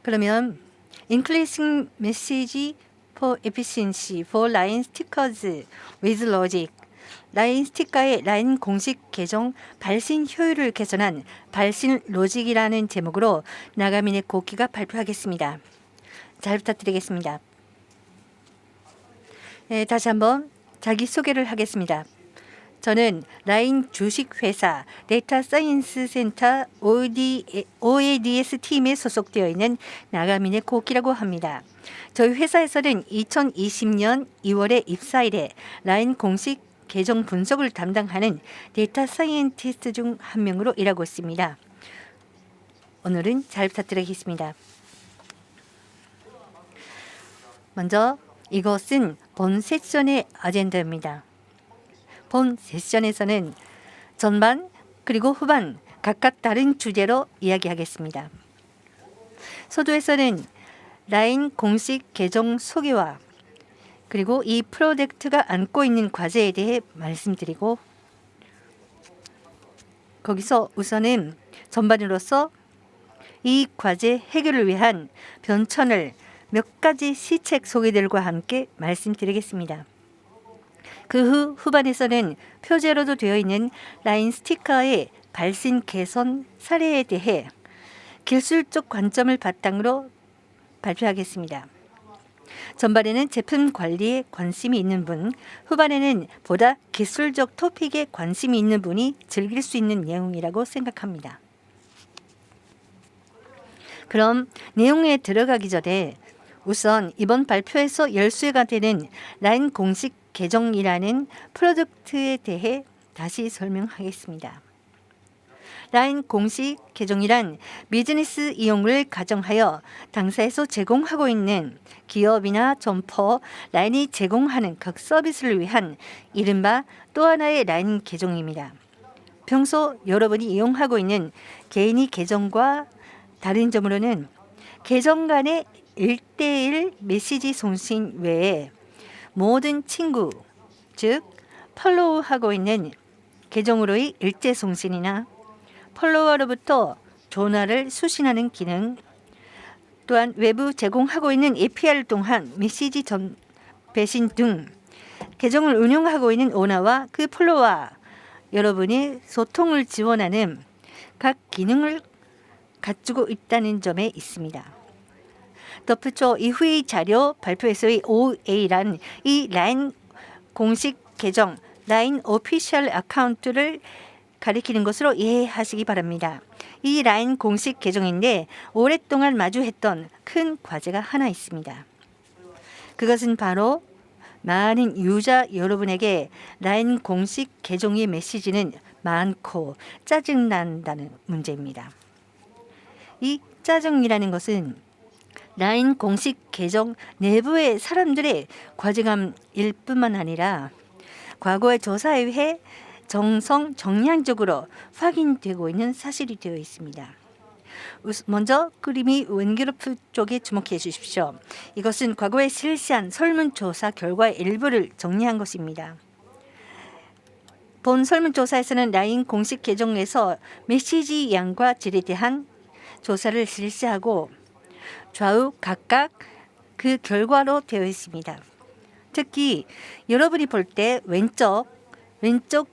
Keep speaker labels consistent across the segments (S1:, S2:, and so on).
S1: 그러면 Increasing Message for Efficiency for Line Stickers with Logic. 라인 스티커의 라인 공식 계정 발신 효율을 개선한 발신 로직이라는 제목으로 나가미네 코키가 발표하겠습니다. 잘 부탁드리겠습니다. 네, 다시 한번 자기소개를 하겠습니다. 저는 라인 주식회사 데이터 사이언스 센터 OADS 팀에 소속되어 있는 나가미네 코키라고 합니다. 저희 회사에서는 2020년 2월에 입사일에 라인 공식 계정 분석을 담당하는 데이터 사이언티스트 중 한 명으로 일하고 있습니다. 오늘은 잘 부탁드리겠습니다. 먼저 이것은 본 세션의 아젠다입니다. 본 세션에서는 전반 그리고 후반 각각 다른 주제로 이야기하겠습니다. 서두에서는 라인 공식 계정 소개와 그리고 이 프로젝트가 안고 있는 과제에 대해 말씀드리고, 거기서 우선은 전반으로서 이 과제 해결을 위한 변천을 몇 가지 시책 소개들과 함께 말씀드리겠습니다. 그 후 후반에서는 표제로도 되어 있는 라인 스티커의 발신 개선 사례에 대해 기술적 관점을 바탕으로 발표하겠습니다. 전반에는 제품 관리에 관심이 있는 분, 후반에는 보다 기술적 토픽에 관심이 있는 분이 즐길 수 있는 내용이라고 생각합니다. 그럼 내용에 들어가기 전에 우선 이번 발표에서 열쇠가 되는 라인 공식 계정이라는 프로젝트에 대해 다시 설명하겠습니다. 라인 공식 계정이란 비즈니스 이용을 가정하여 당사에서 제공하고 있는 기업이나 점포, 라인이 제공하는 각 서비스를 위한 이른바 또 하나의 라인 계정입니다. 평소 여러분이 이용하고 있는 개인이 계정과 다른 점으로는 계정 간의 1:1 메시지 송신 외에 모든 친구, 즉 팔로우하고 있는 계정으로의 일제 송신이나 팔로워로부터 전화를 수신하는 기능, 또한 외부 제공하고 있는 API를 통한 메시지 배신 등 계정을 운영하고 있는 오너와 그 팔로워 여러분의 소통을 지원하는 각 기능을 갖추고 있다는 점에 있습니다. 덧붙여 이후의 자료 발표에서의 OA란 이 라인 공식 계정, 라인 오피셜 어카운트를 가리키는 것으로 이해하시기 바랍니다. 이 라인 공식 계정인데 오랫동안 마주했던 큰 과제가 하나 있습니다. 그것은 바로 많은 유저 여러분에게 라인 공식 계정의 메시지는 많고 짜증난다는 문제입니다. 이 짜증이라는 것은 라인 공식 계정 내부의 사람들의 과제감일 뿐만 아니라 과거의 조사에 의해 정량적으로 확인되고 있는 사실이 되어 있습니다. 먼저 그림이 왼그래프 쪽에 주목해 주십시오. 이것은 과거에 실시한 설문조사 결과의 일부를 정리한 것입니다. 본 설문조사에서는 라인 공식 계정에서 메시지 양과 질에 대한 조사를 실시하고 좌우 각각 그 결과로 되어 있습니다. 특히 여러분이 볼 때 왼쪽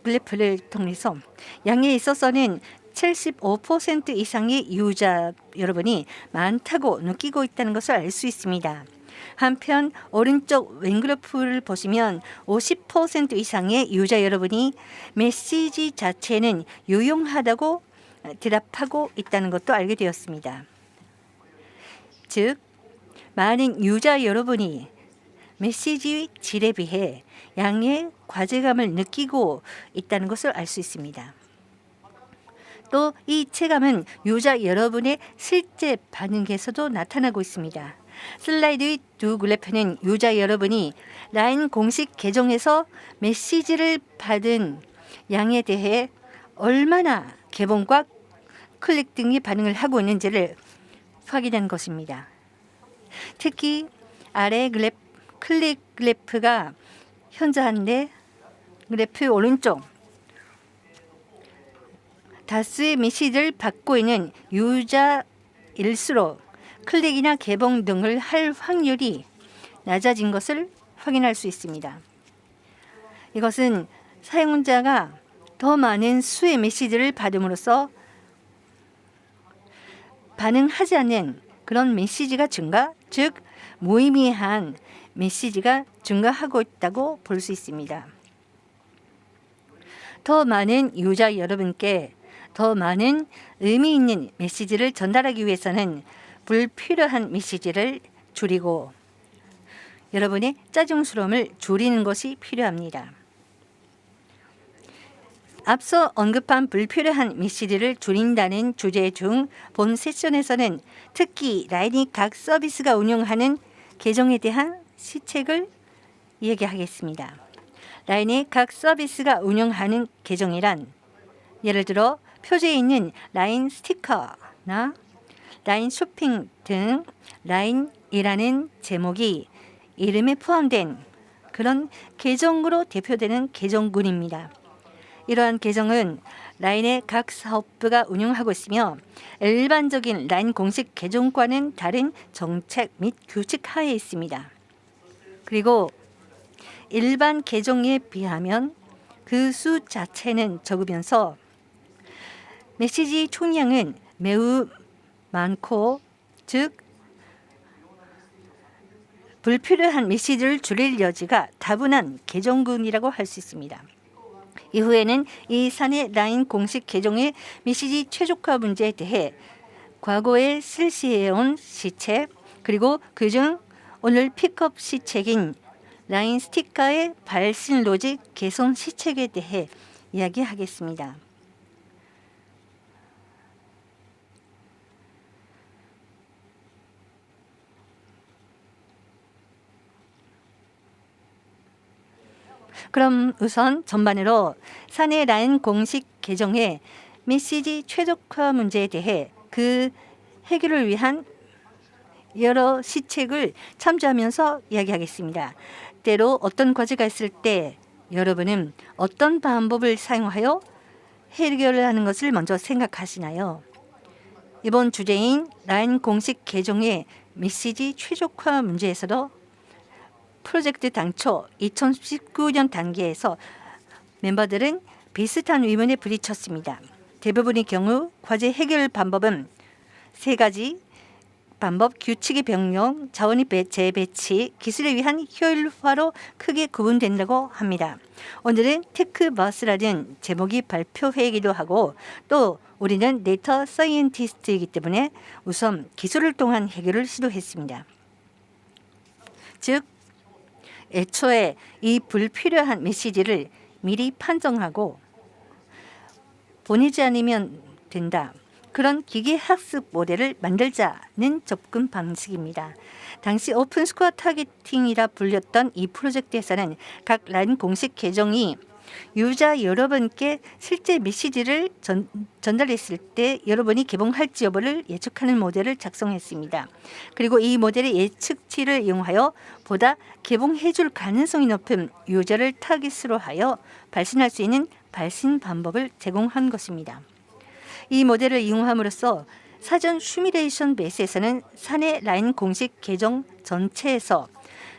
S1: 그래프를 통해서 양에 있어서는 75% 이상의 유저 여러분이 많다고 느끼고 있다는 것을 알 수 있습니다. 한편 오른쪽 왼 그래프를 보시면 50% 이상의 유저 여러분이 메시지 자체는 유용하다고 대답하고 있다는 것도 알게 되었습니다. 즉, 많은 유저 여러분이 메시지 질에 비해 양의 과제감을 느끼고 있다는 것을 알 수 있습니다. 또 이 체감은 유저 여러분의 실제 반응에서도 나타나고 있습니다. 슬라이드의 두 그래프는 유저 여러분이 라인 공식 계정에서 메시지를 받은 양에 대해 얼마나 개봉과 클릭 등의 반응을 하고 있는지를 확인한 것입니다. 특히 아래 클릭 그래프가 현저한데 그래프 오른쪽 다수의 메시지를 받고 있는 유저일수록 클릭이나 개봉 등을 할 확률이 낮아진 것을 확인할 수 있습니다. 이것은 사용자가 더 많은 수의 메시지를 받음으로써 반응하지 않는 그런 메시지가 증가, 즉 무의미한 메시지가 증가하고 있다고 볼 수 있습니다. 더 많은 유저 여러분께 더 많은 의미 있는 메시지를 전달하기 위해서는 불필요한 메시지를 줄이고 여러분의 짜증스러움을 줄이는 것이 필요합니다. 앞서 언급한 불필요한 메시지를 줄인다는 주제 중 본 세션에서는 특히 라인이 각 서비스가 운영하는 계정에 대한 시책을 얘기하겠습니다. 라인의 각 서비스가 운영하는 계정이란 예를 들어 표지에 있는 라인 스티커나 라인 쇼핑 등 라인이라는 제목이 이름에 포함된 그런 계정으로 대표되는 계정군입니다. 이러한 계정은 라인의 각 사업부가 운영하고 있으며 일반적인 라인 공식 계정과는 다른 정책 및 규칙 하에 있습니다. 그리고 일반 계정에 비하면 그 수 자체는 적으면서 메시지 총량은 매우 많고 즉 불필요한 메시지를 줄일 여지가 다분한 계정군이라고 할 수 있습니다. 이후에는 이 사내 라인 공식 계정의 메시지 최적화 문제에 대해 과거에 실시해온 시책 그리고 그중 오늘 픽업 시책인 라인 스티커의 발신 로직 개선 시책에 대해 이야기하겠습니다. 그럼 우선 전반으로 사내 라인 공식 계정의 메시지 최적화 문제에 대해 그 해결을 위한 여러 시책을 참조하면서 이야기하겠습니다. 때로 어떤 과제가 있을 때 여러분은 어떤 방법을 사용하여 해결을 하는 것을 먼저 생각하시나요? 이번 주제인 라인 공식 계정의 메시지 최적화 문제에서도 프로젝트 당초 2019년 단계에서 멤버들은 비슷한 의문에 부딪혔습니다. 대부분의 경우 과제 해결 방법은 세 가지 방법, 규칙의 변경, 자원의 재배치, 기술에 위한 효율화로 크게 구분된다고 합니다. 오늘은 테크버스라는 제목이 발표회이기도 하고 또 우리는 데이터 사이언티스트이기 때문에 우선 기술을 통한 해결을 시도했습니다. 즉 애초에 이 불필요한 메시지를 미리 판정하고 보내지 않으면 된다. 그런 기계학습 모델을 만들자는 접근 방식입니다. 당시 오픈스코어 타겟팅이라 불렸던 이 프로젝트에서는 각 라인 공식 계정이 유저 여러분께 실제 메시지를 전달했을 때 여러분이 개봉할지 여부를 예측하는 모델을 작성했습니다. 그리고 이 모델의 예측치를 이용하여 보다 개봉해줄 가능성이 높은 유저를 타깃으로 하여 발신할 수 있는 발신 방법을 제공한 것입니다. 이 모델을 이용함으로써 사전 시뮬레이션 베이스에서는 사내 라인 공식 계정 전체에서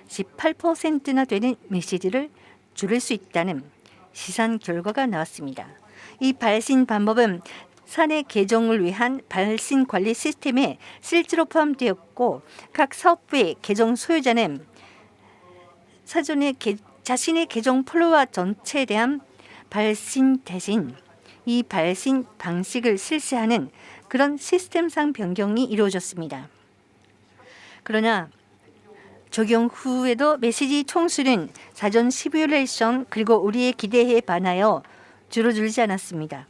S1: 18%나 되는 메시지를 줄일 수 있다는 시산 결과가 나왔습니다. 이 발신 방법은 사내 계정을 위한 발신 관리 시스템에 실제로 포함되었고 각 사업부의 계정 소유자는 사전에 자신의 계정 폴로워 전체에 대한 발신 대신 이 발신 방식을 실시하는 그런 시스템상 변경이 이루어졌습니다. 그러나 적용 후에도 메시지 총수는 사전 시뮬레이션 그리고 우리의 기대에 반하여 줄어들지 않았습니다.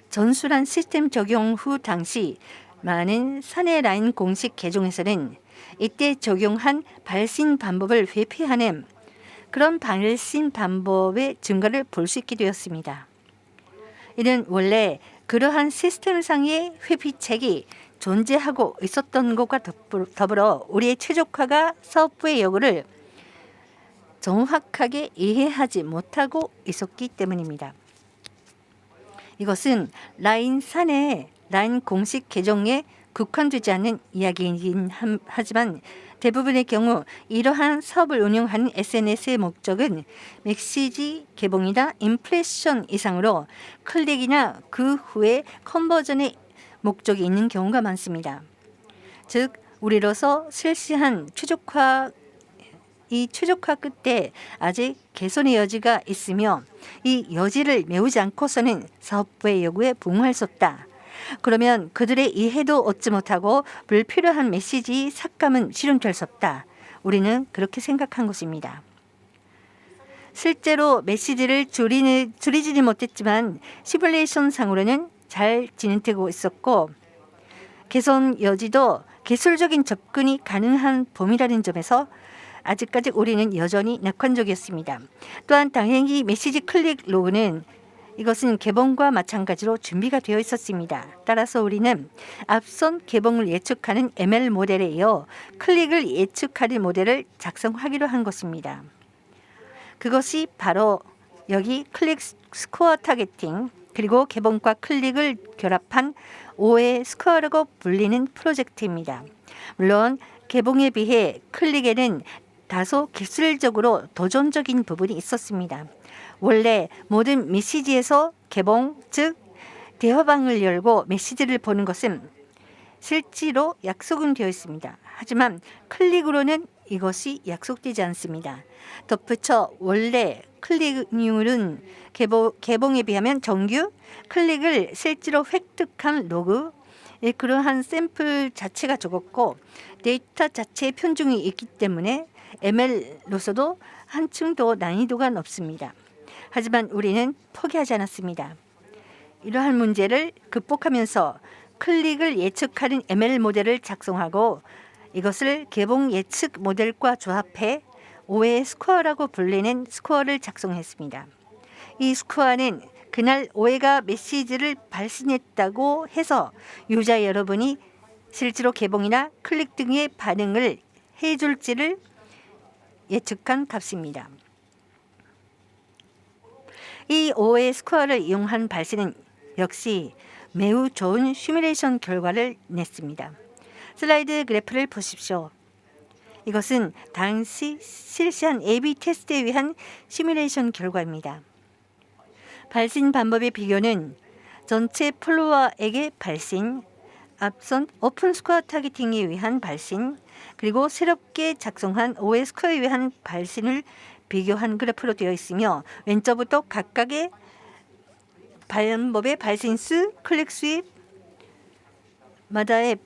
S1: 전술한 시스템 적용 후 당시 많은 사내 라인 공식 계정에서는 이때 적용한 발신 방법을 회피하는 그런 발신 방법의 증가를 볼 수 있게 되었습니다. 이는 원래 그러한 시스템상의 회피책이 존재하고 있었던 것과 더불어 우리의 최적화가 사업부의 요구를 정확하게 이해하지 못하고 있었기 때문입니다. 이것은 라인 사내 라인 공식 계정의 국한되지 않는 이야기이긴 하지만 대부분의 경우 이러한 사업을 운영하는 SNS의 목적은 메시지 개봉이나 임프레션 이상으로 클릭이나 그 후에 컨버전의 목적이 있는 경우가 많습니다. 즉 우리로서 실시한 최적화 끝에 아직 개선의 여지가 있으며 이 여지를 메우지 않고서는 사업부의 요구에 부응할 수 없다. 그러면 그들의 이해도 얻지 못하고 불필요한 메시지 삭감은 실현될 수 없다. 우리는 그렇게 생각한 것입니다. 실제로 메시지를 줄이지는 못했지만 시뮬레이션 상으로는 잘 진행되고 있었고 개선 여지도 기술적인 접근이 가능한 범위라는 점에서 아직까지 우리는 여전히 낙관적이었습니다. 또한 당연히 메시지 클릭 로그는 이것은 개봉과 마찬가지로 준비가 되어 있었습니다. 따라서 우리는 앞선 개봉을 예측하는 ML 모델에 이어 클릭을 예측하는 모델을 작성하기로 한 것입니다. 그것이 바로 여기 클릭 스코어 타겟팅 그리고 개봉과 클릭을 결합한 OA 스코어라고 불리는 프로젝트입니다. 물론 개봉에 비해 클릭에는 다소 기술적으로 도전적인 부분이 있었습니다. 원래 모든 메시지에서 개봉, 즉 대화방을 열고 메시지를 보는 것은 실제로 약속은 되어 있습니다. 하지만 클릭으로는 이것이 약속되지 않습니다. 덧붙여 원래 클릭률은 개봉에 비하면 정규 클릭을 실제로 획득한 로그 그러한 샘플 자체가 적었고 데이터 자체의 편중이 있기 때문에 ML로서도 한층 더 난이도가 높습니다. 하지만 우리는 포기하지 않았습니다. 이러한 문제를 극복하면서 클릭을 예측하는 ML 모델을 작성하고 이것을 개봉 예측 모델과 조합해 OA 스코어라고 불리는 스코어를 작성했습니다. 이 스코어는 그날 OA가 메시지를 발신했다고 해서 유저 여러분이 실제로 개봉이나 클릭 등의 반응을 해줄지를 예측한 값입니다. 이 OA 스코어를 이용한 발신은 역시 매우 좋은 시뮬레이션 결과를 냈습니다. 슬라이드 그래프를 보십시오. 이것은 당시 실시한 A/B 테스트에 의한 시뮬레이션 결과입니다. 발신 방법의 비교는 전체 플로어에게 발신, 앞선 오픈 스코어 타겟팅에 의한 발신, 그리고 새롭게 작성한 OA 스코어에 의한 발신을 비교한 그래프로 되어 있으며 왼쪽부터 각각의 방법의 발신 수, 클릭 수입마다의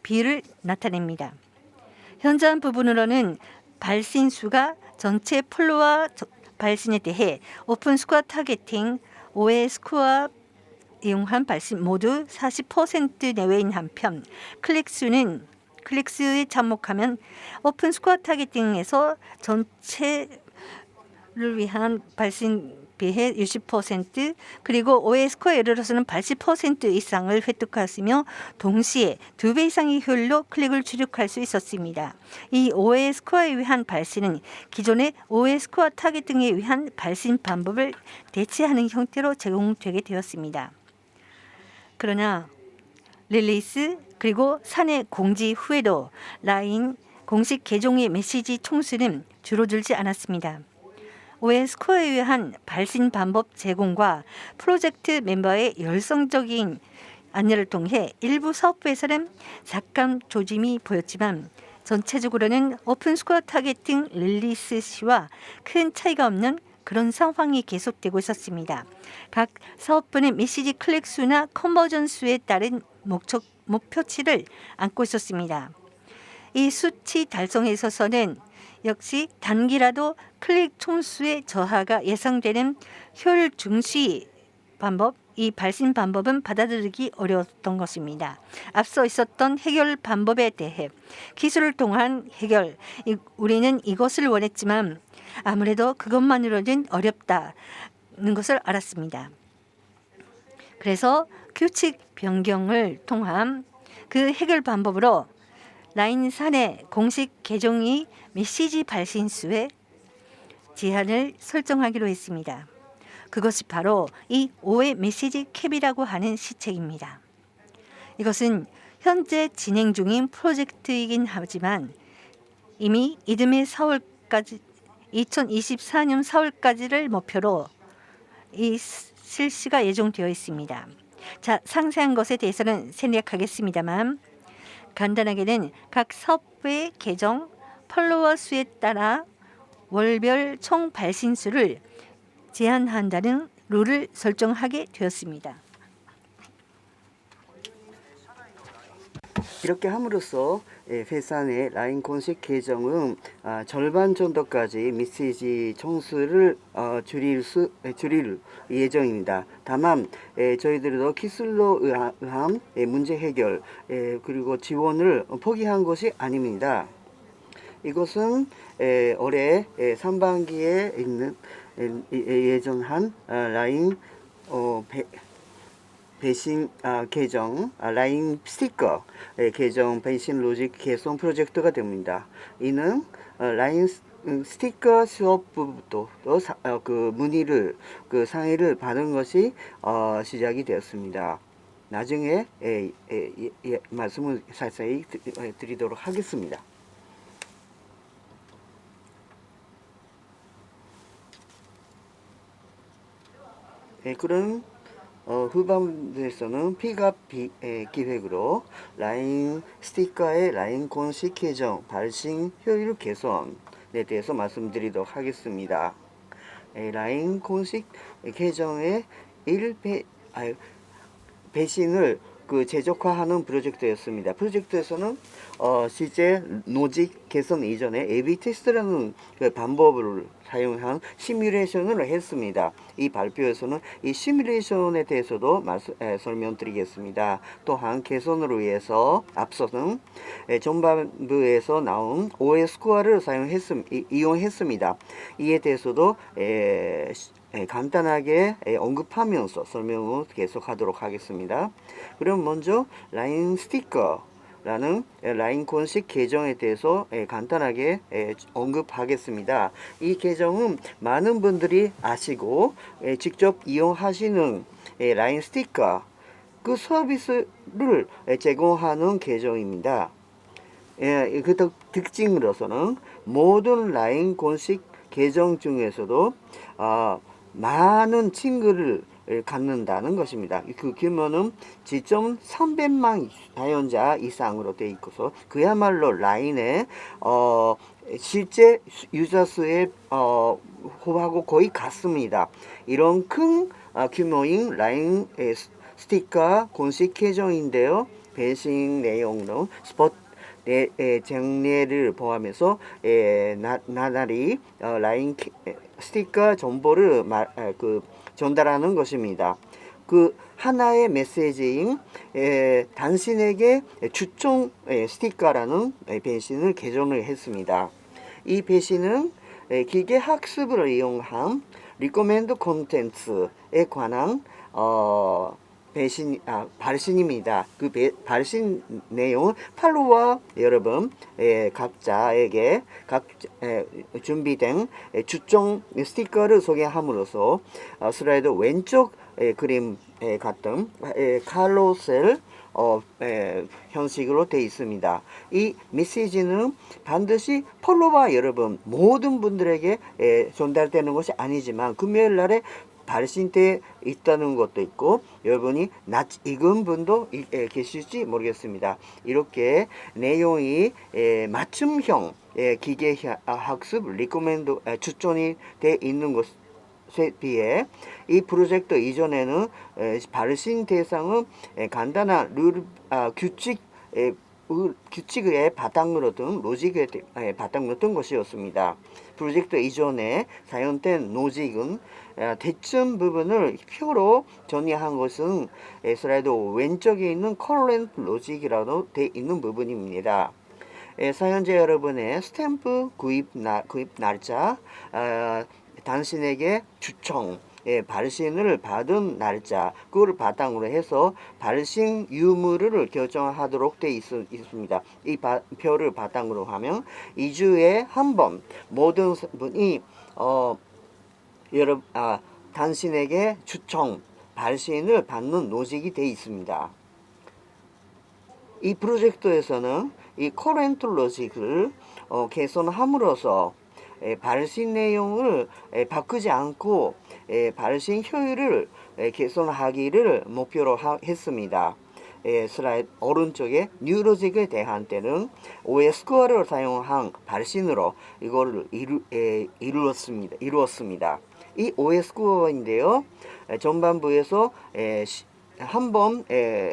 S1: 비율을 나타냅니다. 현저한 부분으로는 발신 수가 전체 플로어 발신에 대해 오픈 스코어 타겟팅, OA 스코어 이용한 발신 모두 40% 내외인 한편 클릭 수에 접목하면 오픈 스코어 타겟팅에서 전체를 위한 발신 비해 60% 그리고 OA 스코어에 이르러서는 80% 이상을 획득하였으며 동시에 2배 이상의 효율로 클릭을 추적할 수 있었습니다. 이 OA 스코어에 의한 발신은 기존의 OA 스코어 타겟팅에 의한 발신 방법을 대체하는 형태로 제공되게 되었습니다. 그러나 릴리스 그리고 사내 공지 후에도 라인 공식 계정의 메시지 총수는 줄어들지 않았습니다. OA 스코어에 의한 발신 방법 제공과 프로젝트 멤버의 열성적인 안내를 통해 일부 사업부에서는 삭감 조짐이 보였지만 전체적으로는 오픈 스코어 타겟팅 릴리스 시와 큰 차이가 없는 그런 상황이 계속되고 있었습니다. 각 사업부는 메시지 클릭 수나 컨버전 수에 따른 목표치를 안고 있었습니다. 이 수치 달성에 있어서는 역시 단기라도 클릭 총수의 저하가 예상되는 효율 중시 방법, 이 발신 방법은 받아들이기 어려웠던 것입니다. 앞서 있었던 해결 방법에 대해 기술을 통한 해결, 우리는 이것을 원했지만 아무래도 그것만으로는 어렵다는 것을 알았습니다. 그래서 규칙 변경을 통한 그 해결 방법으로 라인 사내 공식 계정의 메시지 발신 수의 제한을 설정하기로 했습니다. 그것이 바로 이 OA 메시지 캡이라고 하는 시책입니다. 이것은 현재 진행 중인 프로젝트이긴 하지만 이미 이듬해 4월까지 2024년 4월까지를 목표로 이 실시가 예정되어 있습니다. 자, 상세한 것에 대해서는 생략하겠습니다만 간단하게는 각 사업부의 계정 팔로워 수에 따라 월별 총 발신 수를 제한한다는 룰을 설정하게 되었습니다.
S2: 이렇게 함으로써 회사 내 라인 공식 계정은 절반 정도까지 메시지 총수를 줄일 예정입니다. 다만 저희들도 기술로 의한 문제 해결 그리고 지원을 포기한 것이 아닙니다. 이것은 올해 상반기에 있는 예정한 라인 배신 계정 라인 스티커 계정 배신 로직 개선 프로젝트가 됩니다. 이는 라인 스티커 수업부부터 그 문의를 상의를 받은 것이 시작이 되었습니다. 나중에 말씀을 자세히 드리도록 하겠습니다. 그럼 후반부에서는 픽업 기획으로 라인 스티커의 라인 공식 계정 발신 효율 개선에 대해서 말씀드리도록 하겠습니다. 라인 공식 계정의 배신을 제적화하는 프로젝트였습니다. 프로젝트에서는 실제 노직 개선 이전에 A/B 테스트라는 방법을 사용한 시뮬레이션을 했습니다. 이 발표에서는 이 시뮬레이션에 대해서도 설명드리겠습니다. 또한 개선을 위해서 앞서는 전반부에서 나온 OS 스코어를 이용했습니다. 이에 대해서도 간단하게 언급하면서 설명을 계속하도록 하겠습니다. 그럼 먼저 라인 스티커라는 라인 공식 계정에 대해서 간단하게 언급하겠습니다. 이 계정은 많은 분들이 아시고 직접 이용하시는 라인 스티커 그 서비스를 제공하는 계정입니다. 그 특징으로서는 모든 라인 공식 계정 중에서도 많은 친구를 갖는다는 것입니다. 그 규모는 지점 300만 사용자 이상으로 되어 있고서 그야말로 라인의 실제 유저 수의 호하고 거의 같습니다. 이런 큰 규모인 라인 스티커 공식 계정인데요. 배신 내용은 스포트 정례를 포함해서 나날이 라인 스티커 정보를 전달하는 것입니다. 그 하나의 메시지인 당신에게 추천 스티커라는 배신을 개정을 했습니다. 이 배신은 기계 학습을 이용한 리코멘드 콘텐츠에 관한 발신입니다. 그 발신 내용은 팔로워 여러분 각자에게 준비된 추천 스티커를 소개함으로써 슬라이드 왼쪽 그림 같은 카로셀 형식으로 되어 있습니다. 이 메시지는 반드시 팔로워 여러분 모든 분들에게 전달되는 것이 아니지만 금요일 날에 발신돼 있다는 것도 있고 여러분이 익은 분도 계실지 모르겠습니다. 이렇게 내용이 맞춤형 기계 학습 리코멘드 추천이 돼 있는 것에 비해 이 프로젝트 이전에는 발신 대상은 간단한 룰 규칙의 바탕으로 둔 로직의 바탕으로 둔 것이었습니다. 프로젝트 이전에 사용된 로직은 대충 부분을 표로 정리한 것은 슬라이드 왼쪽에 있는 커런트 로직이라고 되어 있는 부분입니다. 사용자 여러분의 스탬프 구입 날짜, 당신에게 추천, 발신을 받은 날짜, 그걸 바탕으로 해서 발신 유무를 결정하도록 되어 있습니다. 이 표를 바탕으로 하면 2주에 한 번 모든 분이 당신에게 추천, 발신을 받는 로직이 되어 있습니다. 이 프로젝트에서는 이 커런트 로직을 개선함으로써 발신 내용을 바꾸지 않고 발신 효율을 개선하기를 목표로 했습니다. 슬라이드 오른쪽에 뉴로직에 대한 때는 OS 스코어를 사용한 발신으로 이거를 이루었습니다. 이 OS 스코어인데요. 전반부에서 한번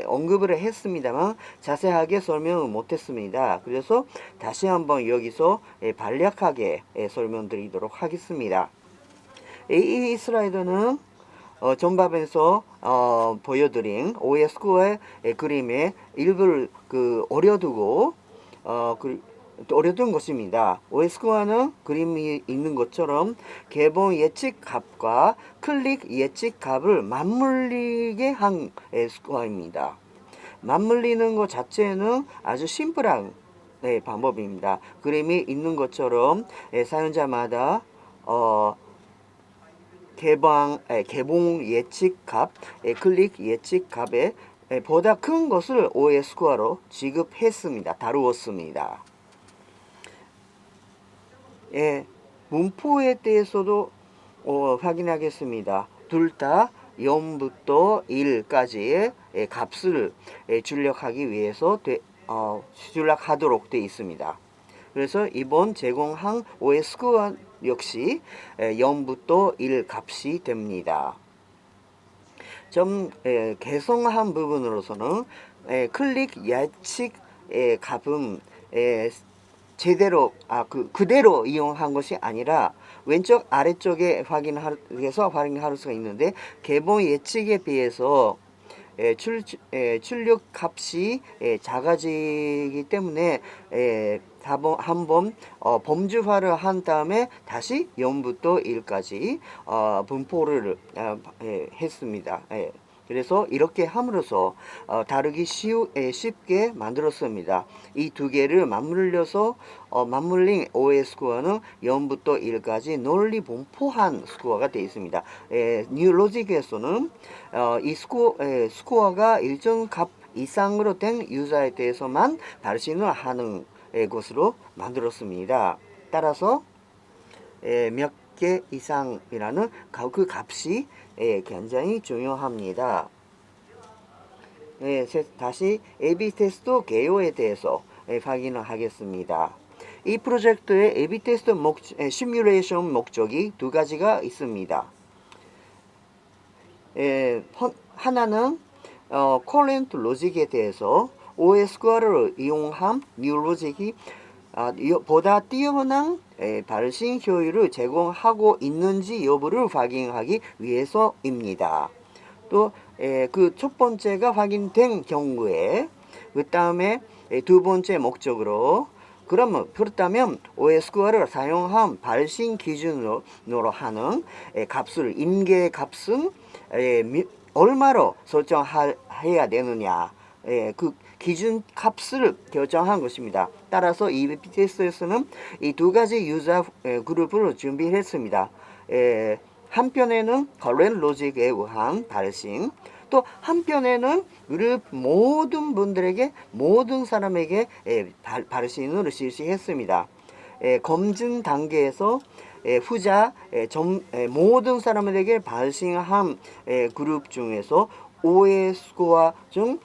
S2: 언급을 했습니다만 자세하게 설명을 못했습니다. 그래서 다시 한번 여기서 간략하게 설명드리도록 하겠습니다. 이 슬라이드는 전반에서 보여드린 OS 스코어의 그림의 일부를 어려두고 어려둔 것입니다. OS 스코어는 그림이 있는 것처럼 개봉 예측 값과 클릭 예측 값을 맞물리게 한 스코어입니다. 맞물리는 것 자체는 아주 심플한 방법입니다. 그림이 있는 것처럼 사용자마다 개봉 예측 값, 클릭 예측 값에 보다 큰 것을 OS 스코어로 지급했습니다. 다루었습니다. 문포에 대해서도 확인하겠습니다. 둘 다 0부터 1까지의 값을 출력하기 위해서 출력하도록 되어 있습니다. 그래서 이번 제공한 OS 스코어 역시 0부터 1 값이 됩니다. 좀 개성한 부분으로서는 클릭 예측 값은 제대로 그대로 이용한 것이 아니라 왼쪽 아래쪽에 확인할 수가 있는데 개봉 예측에 비해서 출력 값이 작아지기 때문에 한번 범주화를 한 다음에 다시 0부터 1까지 분포를 했습니다. 그래서 이렇게 함으로써 다루기 쉽게 만들었습니다. 이 두 개를 맞물려서 맞물린 OS 스코어는 0부터 1까지 널리 분포한 스코어가 되어 있습니다. 뉴로직에서는 이 스코어가 일정 값 이상으로 된 유저에 대해서만 발신을 하는 것으로 만들었습니다. 따라서 몇 개 이상이라는 그 값이 굉장히 중요합니다. 다시 AB 테스트 개요에 대해서 확인을 하겠습니다. 이 프로젝트의 AB 테스트 시뮬레이션 목적이 두 가지가 있습니다. 하나는 커런트 로직에 대해서 OS 스코어를 이용한 뉴 로직이 보다 뛰어난 발신 효율을 제공하고 있는지 여부를 확인하기 위해서입니다. 또 그 첫 번째가 확인된 경우에 그 다음에 두 번째 목적으로 그렇다면 OS 스코어를 사용한 발신 기준으로 하는 값을 임계 값은 얼마로 설정해야 되느냐 그 기준 값을 결정한 것입니다. 따라서 이 테스트에서는 이 두 가지 유저 그룹을 준비했습니다. 한편에는 커런트 로직에 의한 발신, 또 한편에는 그룹 모든 사람에게 발신을 실시했습니다. 검증 단계에서 후자 모든 사람에게 발신한 그룹 중에서 OS 스코어 중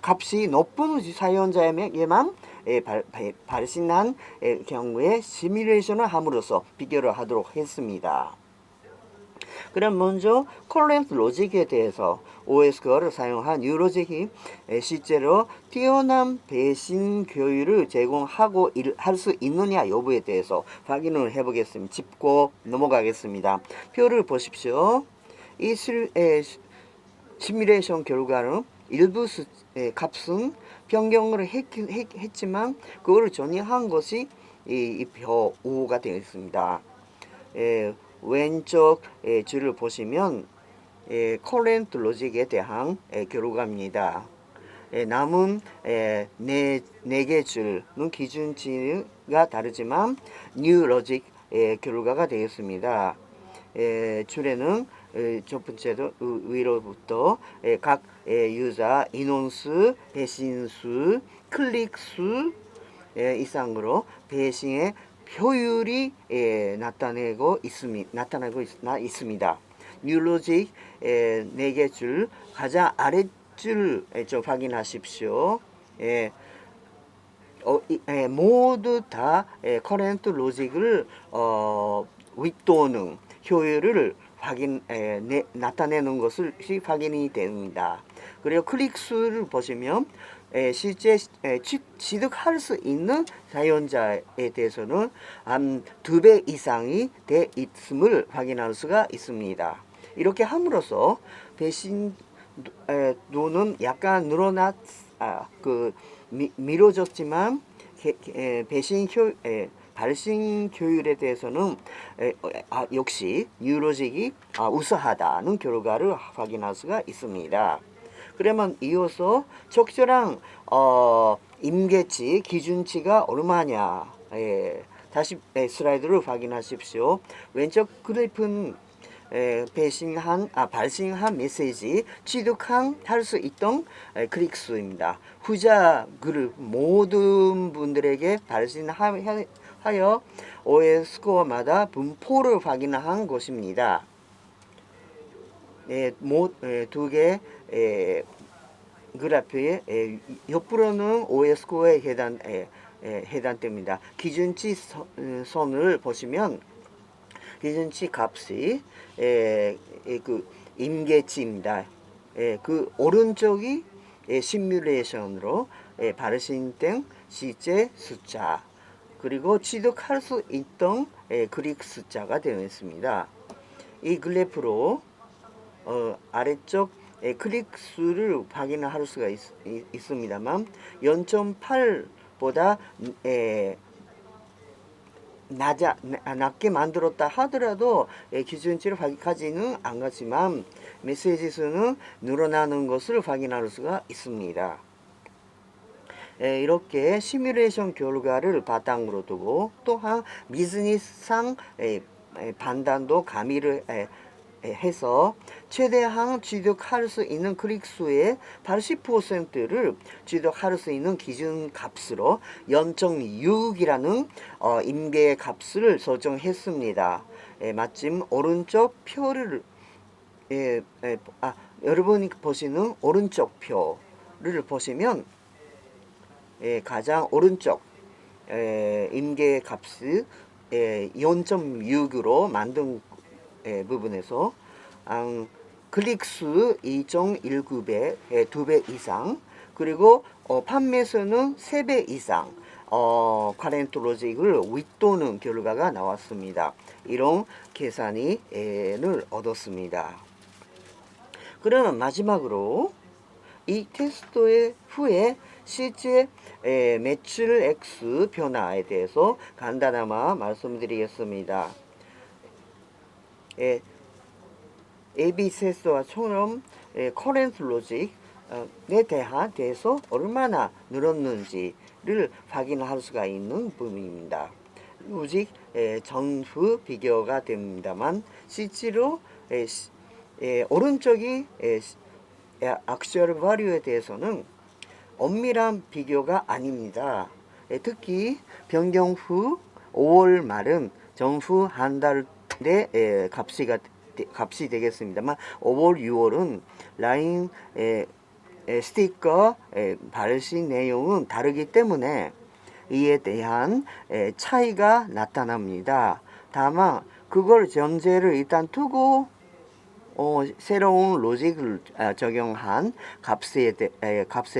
S2: 값이 높은 사용자에게만 발신한 경우에 시뮬레이션을 함으로써 비교를 하도록 했습니다. 그럼 먼저 커런트 로직에 대해서 OS 스코어를 사용한 뉴로직이 실제로 뛰어난 배신 교육을 제공하고 할 수 있느냐 여부에 대해서 확인을 해보겠습니다. 짚고 넘어가겠습니다. 표를 보십시오. 이 시뮬레이션 결과는 일부 값은 변경을 했지만 그거를 전이한 것이 이 표 5가 되어 있습니다. 왼쪽 줄을 보시면 커런트 로직에 대한 결과입니다. 남은 네 개 줄은 기준치가 다르지만 뉴 로직 결과가 되겠습니다. 줄에는 첫 번째로 위로부터 각 유저 인원수, 배신수, 클릭수 이상으로 배신의 효율이 나타나고 있습니다. 뉴로직 4개 줄 가장 아랫줄 좀 확인하십시오. 모두 다 커런트 로직을 윗도는 효율을 나타내는 것을 확인이 됩니다. 그리고 클릭수를 보시면 실제 취득할 수 있는 사용자에 대해서는 한 2배 이상이 돼 있음을 확인할 수가 있습니다. 이렇게 함으로써 배신 도는 약간 미뤄졌지만 발신 효율에 대해서는 역시 뉴로직이 우수하다는 결과를 확인할 수가 있습니다. 그러면 이어서 적절한 임계치 기준치가 얼마냐? 다시 슬라이드를 확인하십시오. 왼쪽 그래프는 발신한 메시지 취득할 수 있던 클릭수입니다. 후자 그룹 모든 분들에게 발신하여 OS 스코어마다 분포를 확인한 것입니다. 두 개 그래프의 옆으로는 OS 스코어에 해당됩니다. 기준치 선을 보시면 기준치 값이 그 임계치입니다. 그 오른쪽이 시뮬레이션으로 발신된 실제 숫자 그리고 취득할 수 있던 클릭 숫자가 되어 있습니다. 이 그래프로 아래쪽 클릭 수를 확인할 수가 있습니다만 0.8보다 낮게 만들었다 하더라도 기준치를 가지는 않았지만 메시지 수는 늘어나는 것을 확인할 수가 있습니다. 이렇게 시뮬레이션 결과를 바탕으로 두고 또한 비즈니스상 판단도 가미를 해서 최대한 취득할 수 있는 클릭 수의 80%를 취득할 수 있는 기준 값으로 0.6이라는 임계 값을 설정했습니다. 마침 오른쪽 표를 여러분이 보시는 오른쪽 표를 보시면 가장 오른쪽 임계 값을 0.6으로 만든 부분에서 클릭수 2.19배, 2배 이상 그리고 판매수는 3배 이상 커런트 로직을 윗도는 결과가 나왔습니다. 이런 계산을 얻었습니다. 그러면 마지막으로 이 테스트 후에 실제 매출 X 변화에 대해서 간단하게 말씀드리겠습니다. AB 테스트와처럼 커런트 로직에 대해서 얼마나 늘었는지를 확인할 수가 있는 부분입니다. 로직 전후 비교가 됩니다만 실제로 오른쪽이 액츄얼 바리오에 대해서는 엄밀한 비교가 아닙니다. 특히 변경 후 5월 말은 전후 한 달의 값이 되겠습니다만 5월 6월은 라인 스티커 발신 내용은 다르기 때문에 이에 대한 차이가 나타납니다. 다만 그걸 전제를 일단 두고 새로운 로직을 적용한 값에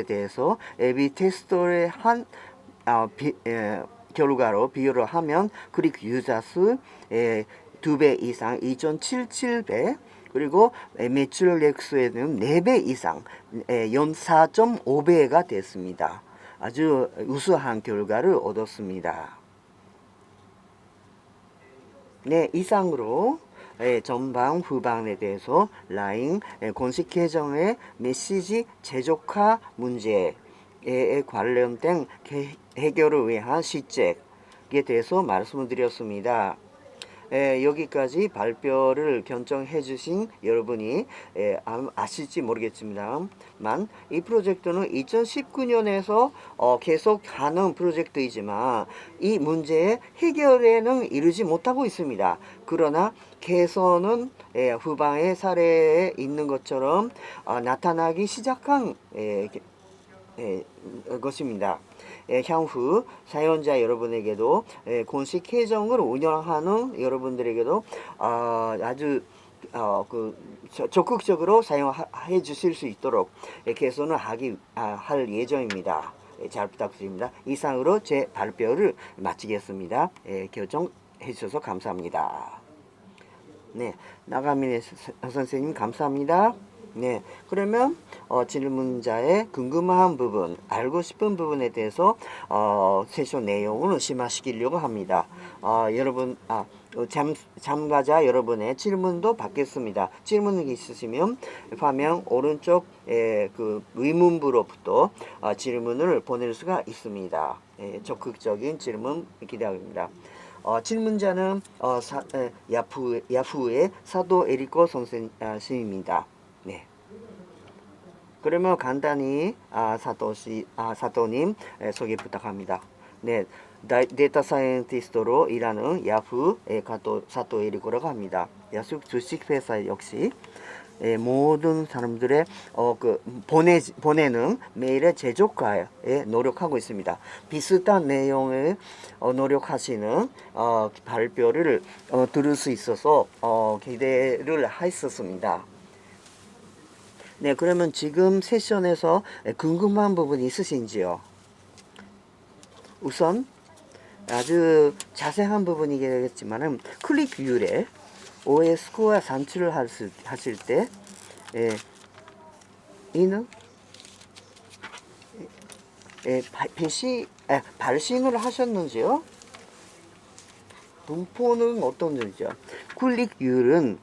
S2: 대해서 AB 테스트의 한 결과로 비교를 하면 클릭 유저 수 2배 이상 2.77배 그리고 매출 액수에는 4배 이상 연 4.5배가 됐습니다. 아주 우수한 결과를 얻었습니다. 네, 이상으로 전방 후방에 대해서 라인 공식 계정의 메시지 제조화 문제에 관련된 해결을 위한 시책에 대해서 말씀을 드렸습니다. 여기까지 발표를 결정해 주신 여러분이 아실지 모르겠습니다만 이 프로젝트는 2019년에서 계속 하는 프로젝트이지만 이 문제의 해결에는 이르지 못하고 있습니다. 그러나 개선은 후방의 사례에 있는 것처럼 나타나기 시작한 것입니다. 향후 사용자 여러분에게도 공식 계정을 운영하는 여러분들에게도 아주 적극적으로 사용해 주실 수 있도록 개선을 할 예정입니다. 잘 부탁드립니다. 이상으로 제 발표를 마치겠습니다. 결정해 주셔서 감사합니다. 네, 나가미네 선생님 감사합니다. 네, 그러면 질문자의 궁금한 부분, 알고 싶은 부분에 대해서 세션 내용을 심화시키려고 합니다. 여러분, 참가자 여러분의 질문도 받겠습니다. 질문이 있으시면 화면 오른쪽 그 의문부로부터 질문을 보낼 수가 있습니다. 적극적인 질문 기대합니다. 질문자는 야후의 사도 에리코 선생님입니다. 네. 그러면 간단히 사도님 소개 부탁합니다. 네, 데이터 사이언티스트로 일하는 야후의 사도 에리코라고 합니다. 야후 주식회사 역시 모든 사람들의 보내는 메일의 제조과에 노력하고 있습니다. 비슷한 내용을 노력하시는 발표를 들을 수 있어서 기대를 했었습니다. 네, 그러면 지금 세션에서 궁금한 부분이 있으신지요? 우선 아주 자세한 부분이겠지만은 클릭 뷰에 OS 코어 산출을 하실 때 이는 발신을 하셨는지요? 분포는 어떤지요? 클릭 뷰는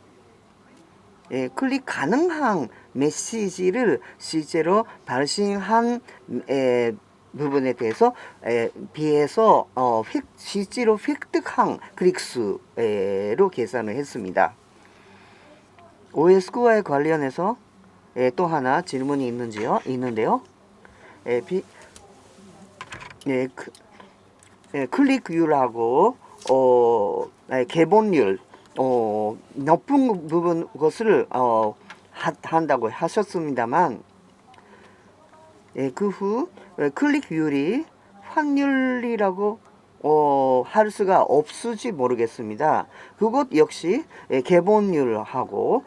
S2: 클릭 가능한 메시지를 실제로 발신한 부분에 대해서 비해서 실제로 획득한 클릭수로 계산을 했습니다. OS 코어에 관련해서 또 하나 질문이 있는데요. 클릭 뷰라고 개본율 높은 부분 것을 한다고 하셨습니다만 그 후 클릭 뷰율이 확률이라고 할 수가 없을지 모르겠습니다. 그것 역시 개본율하고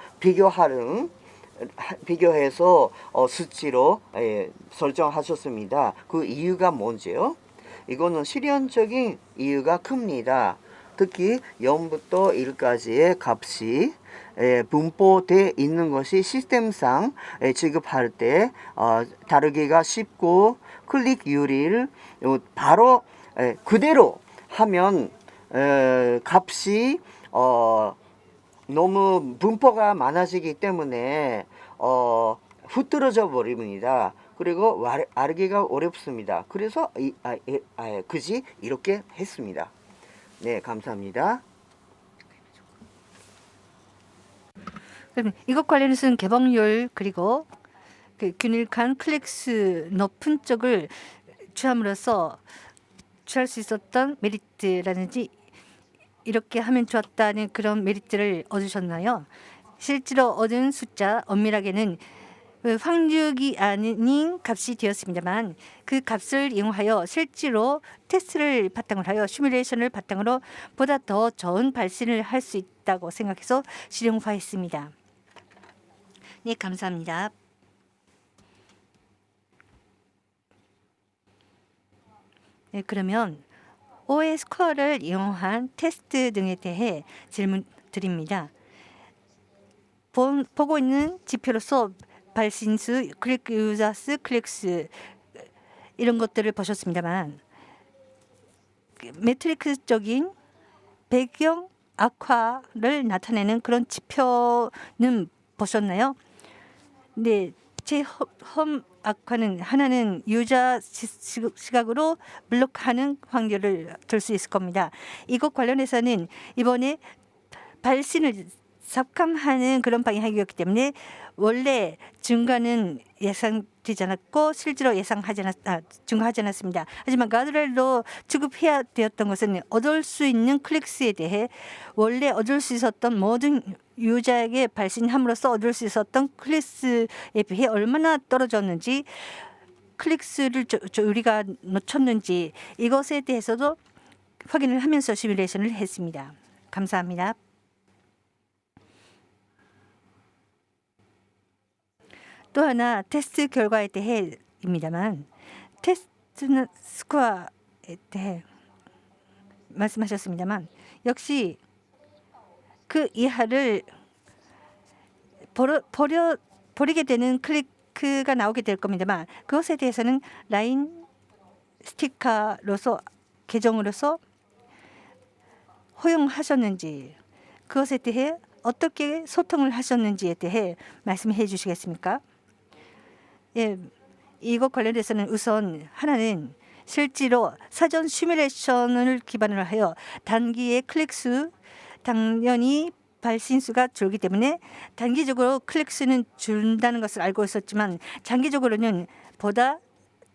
S2: 비교해서 수치로 설정하셨습니다. 그 이유가 뭔지요? 이거는 실현적인 이유가 큽니다. 특히 0부터 1까지의 값이 분포되어 있는 것이 시스템상 지급할 때 다루기가 쉽고 클릭률을 바로 그대로 하면 값이 너무 분포가 많아지기 때문에 흐트러져 버립니다. 그리고 알기가 어렵습니다. 그래서 그지 이렇게 했습니다. 네, 감사합니다.
S1: 그럼 이것 관련해서는 개봉률 그리고 그 균일한 클릭수 높은 쪽을 취함으로써 취할 수 있었던 메리트라든지 이렇게 하면 좋았다는 그런 메리트를 얻으셨나요? 실제로 얻은 숫자 엄밀하게는 확률이 아닌 값이 되었습니다만 그 값을 이용하여 실제로 테스트를 바탕으로 하여 시뮬레이션을 바탕으로 보다 더 좋은 발신을 할 수 있다고 생각해서 실용화했습니다. 네, 감사합니다. 네, 그러면 OS 코어를 이용한 테스트 등에 대해 질문 드립니다. 보고 있는 지표로서 발신수, 클릭 유저스, 클릭수 이런 것들을 보셨습니다만 매트릭스적인 배경 악화를 나타내는 그런 지표는 보셨나요? 네, 체험 악화는 하나는 유저 시각으로 블록하는 확률을 들 수 있을 겁니다. 이것 관련해서는 이번에 발신을 삭감하는 그런 방향이었기 때문에 원래 중과는 예상되지 않았고 실제로 중과하지 않았습니다. 하지만 가드레일로 지급해야 되었던 것은 얻을 수 있는 클릭수에 대해 원래 얻을 수 있었던 모든 유저에게 발신함으로써 얻을 수 있었던 클릭수에 비해 얼마나 떨어졌는지, 클릭수를 우리가 놓쳤는지 이것에 대해서도 확인을 하면서 시뮬레이션을 했습니다. 감사합니다. 또 하나 테스트 결과에 대해입니다만, 테스트 스코어에 대해 말씀하셨습니다만 역시 그 이하를 버리게 되는 클릭가 나오게 될 겁니다만, 그것에 대해서는 라인 스티커로서 계정으로서 허용하셨는지, 그것에 대해 어떻게 소통을 하셨는지에 대해 말씀해 주시겠습니까? 예, 이것 관련해서는 우선 하나는 실제로 사전 시뮬레이션을 기반으로 하여 단기의 클릭수, 당연히 발신수가 줄기 때문에 단기적으로 클릭수는 준다는 것을 알고 있었지만 장기적으로는 보다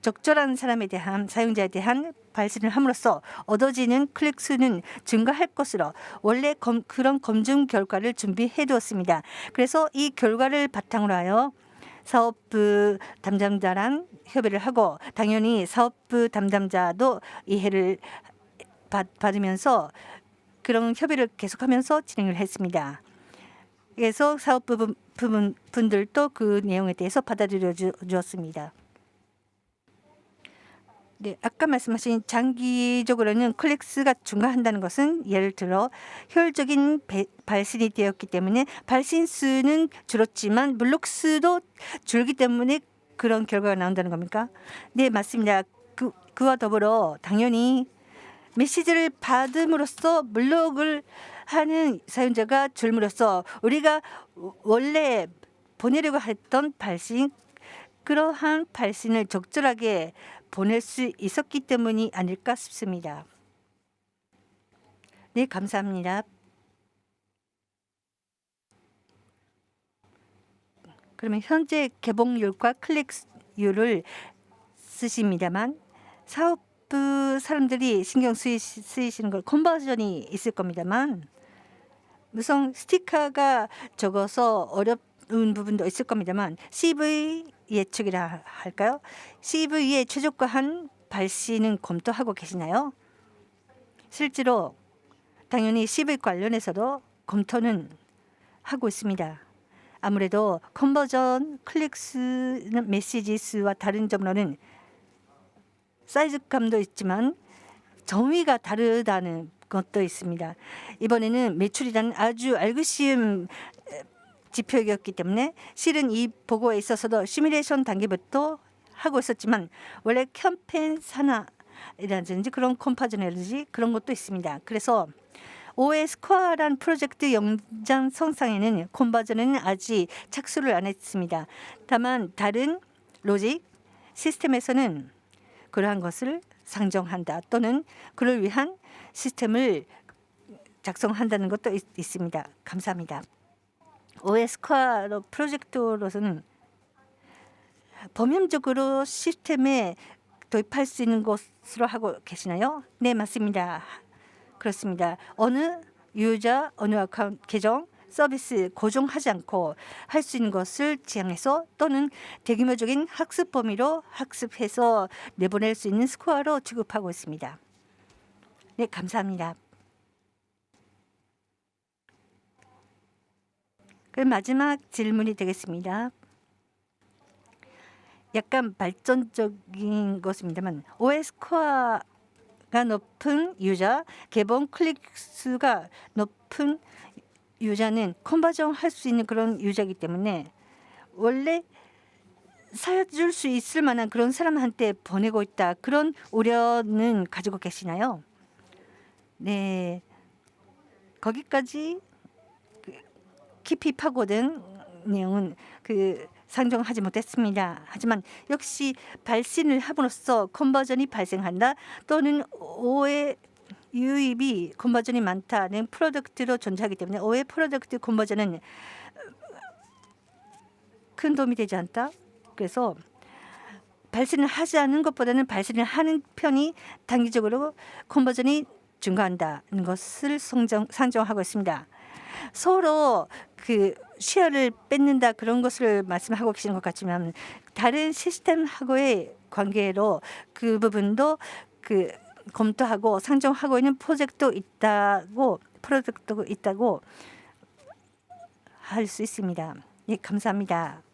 S1: 적절한 사람에 대한, 사용자에 대한 발신을 함으로써 얻어지는 클릭수는 증가할 것으로 원래 그런 검증 결과를 준비해 두었습니다. 그래서 이 결과를 바탕으로 하여 사업부 담당자랑 협의를 하고, 당연히 사업부 담당자도 이해를 받으면서 그런 협의를 계속하면서 진행을 했습니다. 그래서 사업부 분들도 그 내용에 대해서 받아들여 주었습니다. 네, 아까 말씀하신 장기적으로는 클릭수가 증가한다는 것은 예를 들어 효율적인 발신이 되었기 때문에 발신수는 줄었지만 물록수도 줄기 때문에 그런 결과가 나온다는 겁니까? 네, 맞습니다. 그와 더불어 당연히 메시지를 받음으로써 물록을 하는 사용자가 줄므로써 우리가 원래 보내려고 했던 발신, 그러한 발신을 적절하게 보낼 수 있었기 때문이 아닐까 싶습니다. 네, 감사합니다. 그러면 현재 개봉률과 클릭률을 쓰십니다만 사업부 사람들이 신경 쓰이시는 걸 컨버전이 있을 겁니다만 우선 스티커가 적어서 어려운 부분도 있을 겁니다만 CV 예측이라 할까요? CV에 최적화한 발신은 검토하고 계시나요? 실제로 당연히 CV 관련해서도 검토는 하고 있습니다. 아무래도 컨버전, 클릭수, 메시지 수와 다른 점으로는 사이즈감도 있지만 정의가 다르다는 것도 있습니다. 이번에는 매출이라는 아주 알기 쉬운 지표였기 때문에 실은 이 보고에 있어서도 시뮬레이션 단계부터 하고 있었지만 원래 캠페인 산하라든지 그런 컴파전이라든지 그런 것도 있습니다. 그래서 OS 코어란 프로젝트 연장 성상에는 컨버전에는 아직 착수를 안 했습니다. 다만 다른 로직 시스템에서는 그러한 것을 상정한다 또는 그를 위한 시스템을 작성한다는 것도 있습니다. 감사합니다. OS 코어 프로젝트로서는 범용적으로 시스템에 도입할 수 있는 것으로 하고 계시나요? 네, 맞습니다. 그렇습니다. 어느 유저, 어느 어카운트 계정, 서비스 고정하지 않고 할 수 있는 것을 지향해서 또는 대규모적인 학습 범위로 학습해서 내보낼 수 있는 스코어로 취급하고 있습니다. 네, 감사합니다. 그럼 마지막 질문이 되겠습니다. 약간 발전적인 것입니다만 OS 코어가 높은 유저, 개봉 클릭 수가 높은 유저는 컨버전 할 수 있는 그런 유저이기 때문에 원래 사줄 수 있을 만한 그런 사람한테 보내고 있다, 그런 우려는 가지고 계시나요? 네, 거기까지 깊이 파고든 내용은 상정하지 못했습니다. 하지만 역시 발신을 함으로써 컨버전이 발생한다 또는 오해 유입이 컨버전이 많다는 프로덕트로 존재하기 때문에 오해 프로덕트 컨버전은 큰 도움이 되지 않다. 그래서 발신을 하지 않는 것보다는 발신을 하는 편이 단기적으로 컨버전이 증가한다는 것을 상정하고 있습니다. 서로 그 시야를 뺏는다 그런 것을 말씀하고 계시는 것 같지만 다른 시스템하고의 관계로 그 부분도 그 검토하고 상정하고 있는 프로젝트도 있다고 할 수 있습니다. 예, 감사합니다.